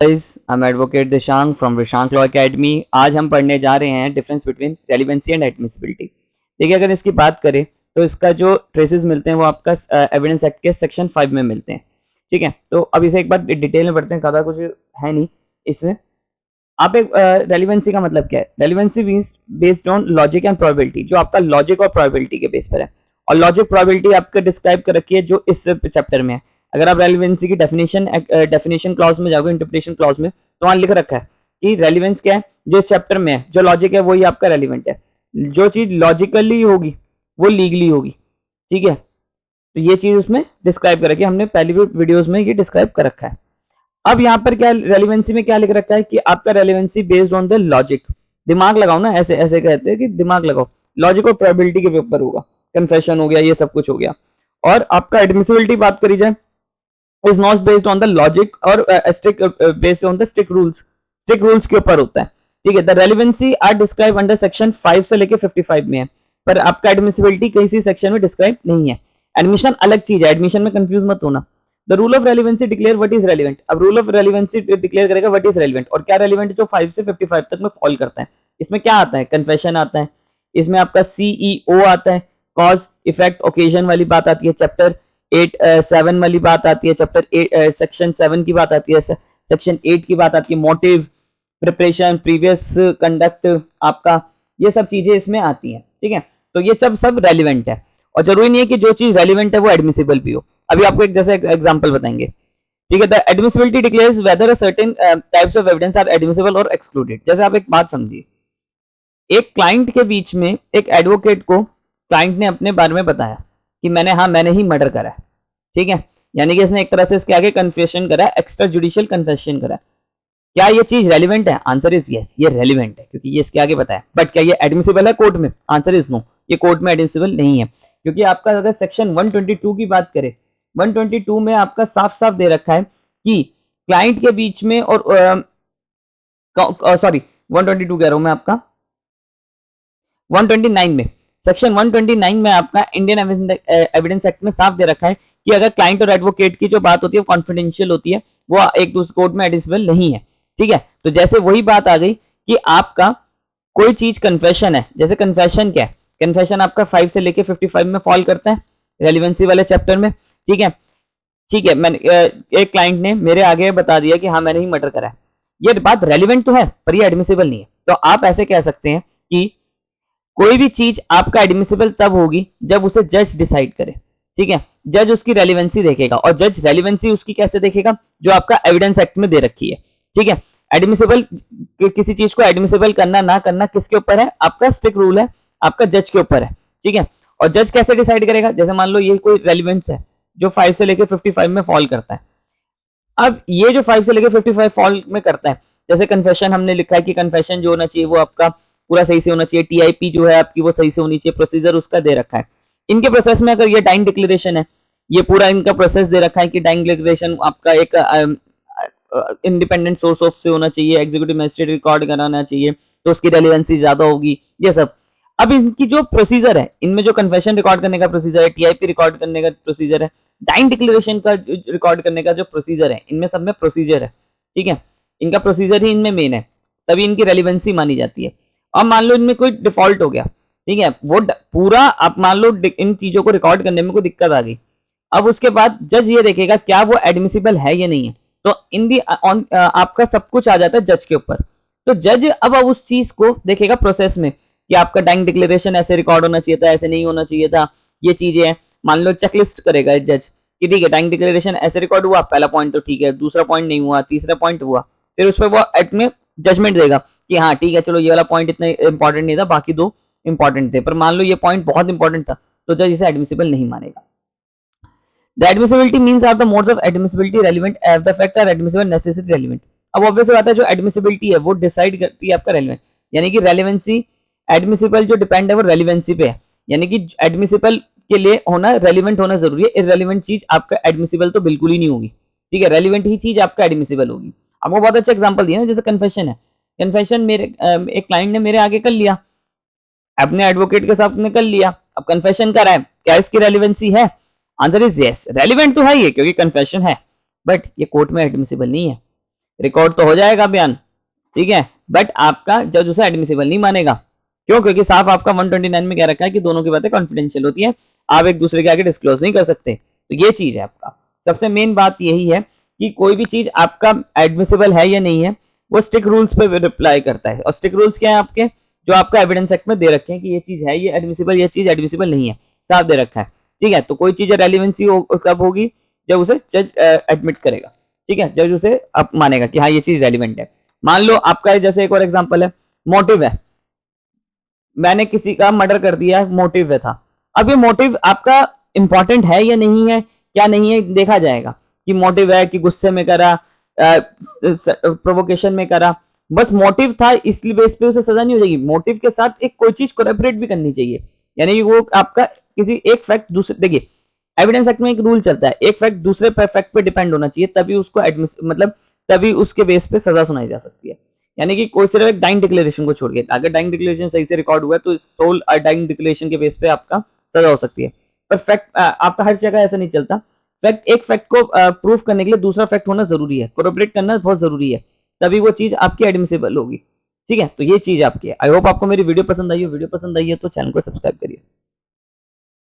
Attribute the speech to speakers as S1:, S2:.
S1: I am advocate Dishank from Dishank law academy. आज हम पढ़ने जा रहे हैं difference between relevancy and admissibility. देखिए, अगर इसकी बात करें तो इसका जो ट्रेसेस मिलते हैं वो आपका एविडेंस एक्ट के सेक्शन 5 में मिलते हैं। ठीक है, तो अब इसे एक बार डिटेल में पढ़ते हैं, ज़्यादा कुछ है नहीं इसमें। आप एक रेलिवेंसी का मतलब क्या है? Relevancy means based on logic and probability, जो आपका लॉजिक और प्रोबेबिलिटी के बेस पर है। और लॉजिक प्रोबेबिलिटी आपका डिस्क्राइब कर रखी है जो इस चैप्टर में है। अगर आप रेलिवेंसी की डेफिनेशन क्लॉज में जाओगे, इंटरप्रिटेशन क्लॉज में, तो वहां लिख रखा है कि रेलिवेंस क्या है, जो इस चैप्टर में है, जो लॉजिक है वही आपका रेलिवेंट है। जो चीज लॉजिकली होगी वो लीगली होगी। ठीक है, तो ये चीज उसमें डिस्क्राइब कर रखी है, हमने पहली भी वीडियोस में ये डिस्क्राइब कर रखा है। अब यहाँ पर क्या रेलिवेंसी में क्या लिख रखा है कि आपका relevancy based on the logic. दिमाग लगाओ ना, ऐसे ऐसे कहते हैं कि दिमाग लगाओ, लॉजिक और प्रोबेबिलिटी के ऊपर होगा। कन्फेशन हो गया, ये सब कुछ हो गया। और आपका एडमिसिबिलिटी बात करी जाए, is not based on the logic और strict based on the strict rules के ऊपर होता है। ठीक है, the relevancy are describe under section 5 से लेके 55 में है, पर आपका एडमिसिबिलिटी किसी सेक्शन में डिस्क्राइब नहीं है। एडमिशन अलग चीज है, एडमिशन में कंफ्यूज मत होना। The rule of relevancy declare what is relevant. अब रूल ऑफ रेलिवेंसी डिक्लेयर करेगा व्हाट इज रेलिवेंट, और क्या रेलिवेंट जो 5 से 55 तक में फॉल करता है। इसमें क्या आता है? कन्फेशन आता है, इसमें आपका सीईओ आता है, कॉज इफेक्ट ओकेजन वाली बात आती है, चैप्टर 7 वाली बात आती है, चैप्टर 8 सेक्शन 7 की बात आती है, सेक्शन 8 की बात आती है, मोटिव, प्रिपरेशन, प्रीवियस कंडक्ट, आपका ये सब चीजें इसमें आती हैं। ठीक है, तो ये सब रेलिवेंट है, और जरूरी नहीं है कि जो चीज रेलिवेंट है वो एडमिसिबल भी हो। अभी आपको एक जैसे एग्जांपल बताएंगे। ठीक है, the admissibility declares whether a certain types of evidence are admissible और एक्सक्लूडेड। जैसे आप एक बात समझिए, एक क्लाइंट के बीच में एक एडवोकेट को क्लाइंट ने अपने बारे में बताया कि मैंने ही मर्डर करा है। ठीक है, यानी कि इसने एक तरह से इसके आगे कन्फेशन करा है, एक्स्ट्रा जुडिशियल कन्फेशन करा है। क्या ये चीज रेलिवेंट है? आंसर इज यस, ये रेलिवेंट है क्योंकि ये इसके आगे बताया। बट क्या ये एडमिसिबल है कोर्ट में? आंसर इज नो, ये कोर्ट में एडमिसिबल नहीं है। क्योंकि आपका अगर सेक्शन 122 की बात करें, 122 में आपका साफ साफ दे रखा है कि क्लाइंट के बीच में और सॉरी 122 कह रहा हूं मैं, आपका 129 में, सेक्शन 129 में आपका इंडियन एविडेंस एक्ट में साफ दे रखा है कि अगर क्लाइंट और एडवोकेट की जो बात होती है वो कॉन्फिडेंशियल होती है, वो एक दूसरे कोर्ट में एडमिसिबल नहीं है। ठीक है, तो जैसे वही बात आ गई कि आपका कोई चीज कन्फेशन है, जैसे कन्फेशन क्या है? कन्फेशन आपका 5 से लेके 55 में फॉल करता है, रेलिवेंसी वाले चैप्टर में। ठीक है, मैंने एक क्लाइंट ने मेरे आगे बता दिया कि हाँ मैंने ही मर्डर करा है। ये बात रेलिवेंट तो है पर ये एडमिसिबल नहीं है। तो आप ऐसे कह सकते हैं कि कोई भी चीज आपका एडमिसिबल तब होगी जब उसे जज डिसाइड करे। ठीक है, जज उसकी रेलिवेंसी देखेगा, और जज रेलिवेंसी उसकी कैसे देखेगा? जो आपका एविडेंस एक्ट में दे रखी है। ठीक है, एडमिसिबल, किसी चीज को एडमिसिबल करना ना करना किसके ऊपर है? आपका स्ट्रिक्ट रूल है, आपका जज के ऊपर है। ठीक है, और जज कैसे डिसाइड करेगा? जैसे मान लो ये कोई रेलिवेंस है जो 5 से लेकर 55 में फॉल करता है। अब ये जो 5 से लेकर 55 फॉल में करता है, जैसे कन्फेशन हमने लिखा है कि कन्फेशन जो होना चाहिए वो आपका पूरा सही से होना चाहिए, टीआईपी जो है आपकी वो सही से होनी चाहिए, प्रोसीजर उसका दे रखा है। इनके प्रोसेस में अगर ये डाइंग डिक्लेरेशन है, ये पूरा इनका प्रोसेस दे रखा है कि डाइंग डिक्लेरेशन आपका एक इंडिपेंडेंट सोर्स ऑफ से होना चाहिए, एग्जीक्यूटिव मजिस्ट्रेट रिकॉर्ड कराना चाहिए, तो उसकी रेलिवेंसी ज्यादा होगी, ये सब। अब इनकी जो प्रोसीजर है, इनमें जो कन्फेशन रिकॉर्ड करने का प्रोसीजर है, टीआईपी रिकॉर्ड करने का प्रोसीजर है, डाइंग डिक्लेरेशन का रिकॉर्ड करने का जो प्रोसीजर है, इनमें सब में प्रोसीजर है। ठीक है, इनका प्रोसीजर ही इनमें मेन है, तभी इनकी रेलिवेंसी मानी जाती है। अब मान लो इनमें कोई डिफॉल्ट हो गया, ठीक है, वो पूरा आप मान लो इन चीजों को रिकॉर्ड करने में कोई दिक्कत आ गई, अब उसके बाद जज ये देखेगा क्या वो एडमिसिबल है या नहीं है। तो इन दी आपका सब कुछ आ जाता है जज के ऊपर। तो जज अब उस चीज को देखेगा प्रोसेस में कि आपका डाइंग डिक्लेरेशन ऐसे रिकॉर्ड होना चाहिए था, ऐसे नहीं होना चाहिए था, ये चीजें हैं। मान लो चेकलिस्ट करेगा जज कि ठीक है डाइंग डिक्लेरेशन ऐसे रिकॉर्ड हुआ, पहला पॉइंट तो ठीक है, दूसरा पॉइंट नहीं हुआ, तीसरा पॉइंट हुआ, फिर उस पर वो एक्ट में जजमेंट देगा कि हाँ ठीक है चलो ये वाला पॉइंट इतना इंपॉर्टेंट नहीं था, बाकी दो इंपॉर्टेंट थे, पर मान लो ये पॉइंट बहुत इंपॉर्टेंट था, तो जज इसे एडमिसिबल नहीं मानेगा। The admissibility means are the modes of admissibility relevant as the fact are admissible necessary relevant। अब ऑब्वियस बात है जो एडमिसिबिलिटी है वो डिसाइड करती है आपका रेलिवेंट, यानी कि रेलिवेंसी एडमिसिबल जो डिपेंड है वो रेलिवेंसी पे है, यानी कि एडमिसिबल के लिए होना रेलिवेंट होना जरूरी है। इररेलेवेंट चीज आपका एडमिसिबल तो बिल्कुल ही नहीं होगी। ठीक है, रेलिवेंट ही चीज आपका एडमिसिबल होगी। आपको बहुत अच्छा एग्जांपल दिया ना, जैसे कन्फेशन है, कन्फेशन मेरे एक क्लाइंट ने मेरे आगे कर लिया, अपने एडवोकेट के साथ ने कर लिया, अब कन्फेशन कर रहा है, क्या इसकी रेलिवेंसी है? आंसर इज यस, रेलिवेंट तो है ये क्योंकि कन्फेशन है, बट ये कोर्ट में एडमिसिबल नहीं है। रिकॉर्ड तो हो जाएगा बयान, ठीक है, बट आपका जज उसे एडमिसिबल नहीं मानेगा। क्यों? क्योंकि साफ आपका 129 में कह रखा है कि दोनों की बातें कॉन्फिडेंशियल होती है, आप एक दूसरे के आगे डिस्क्लोज नहीं कर सकते। तो ये चीज है आपका सबसे मेन बात यही है कि कोई भी चीज आपका एडमिसिबल है या नहीं है वो स्टिक रूल्स पे रिप्लाई करता है। और स्टिक रूल्स क्या है आपके, जो आपका एविडेंस एक्ट में दे रखे हैं कि ये चीज है, ये एडमिसिबल, ये चीज एडमिसिबल नहीं है, साफ दे रखा है, ठीक है। तो कोई चीज रेलिवेंसी कब होगी, जब उसे जज एडमिट करेगा, ठीक है, जज उसे अब मानेगा कि हाँ ये चीज रेलिवेंट है। मान लो आपका जैसे एक और एग्जांपल है, मोटिव है, मैंने किसी का मर्डर कर दिया, मोटिव है था। अब ये मोटिव आपका इंपॉर्टेंट है या नहीं है, क्या नहीं है, देखा जाएगा कि मोटिव है कि गुस्से में करा, प्रोवोकेशन में करा, बस मोटिव था इसलिए बेस पे उसे सजा नहीं हो जाएगी। मोटिव के साथ एक कोई चीज कोलैबोरेट भी करनी चाहिए, यानी कि वो आपका किसी एक फैक्ट दूसरे, देखिए एविडेंस एक्ट में एक रूल चलता है, एक फैक्ट दूसरे फैक्ट पे डिपेंड होना चाहिए, तभी उसको मतलब तभी उसके बेस पे सजा सुनाई जा सकती है। यानी कि कोई सिर्फ एक डाइंग डिक्लेरेशन को छोड़ के, अगर डाइंग डिक्लेरेशन सही से रिकॉर्ड हुआ है तो सोल डाइंग डिक्लेरेशन के बेस पे आपका सजा हो सकती है। पर फैक्ट आपका हर जगह ऐसा नहीं चलता। फैक्ट, एक फैक्ट को प्रूफ करने के लिए दूसरा फैक्ट होना जरूरी है, कोरोबरेट करना बहुत जरूरी है, तभी वो चीज आपकी एडमिसिबल होगी, ठीक है। तो ये चीज आपकी है। आई होप आपको मेरी वीडियो पसंद आई हो, वीडियो पसंद आई है तो चैनल को सब्सक्राइब करिए।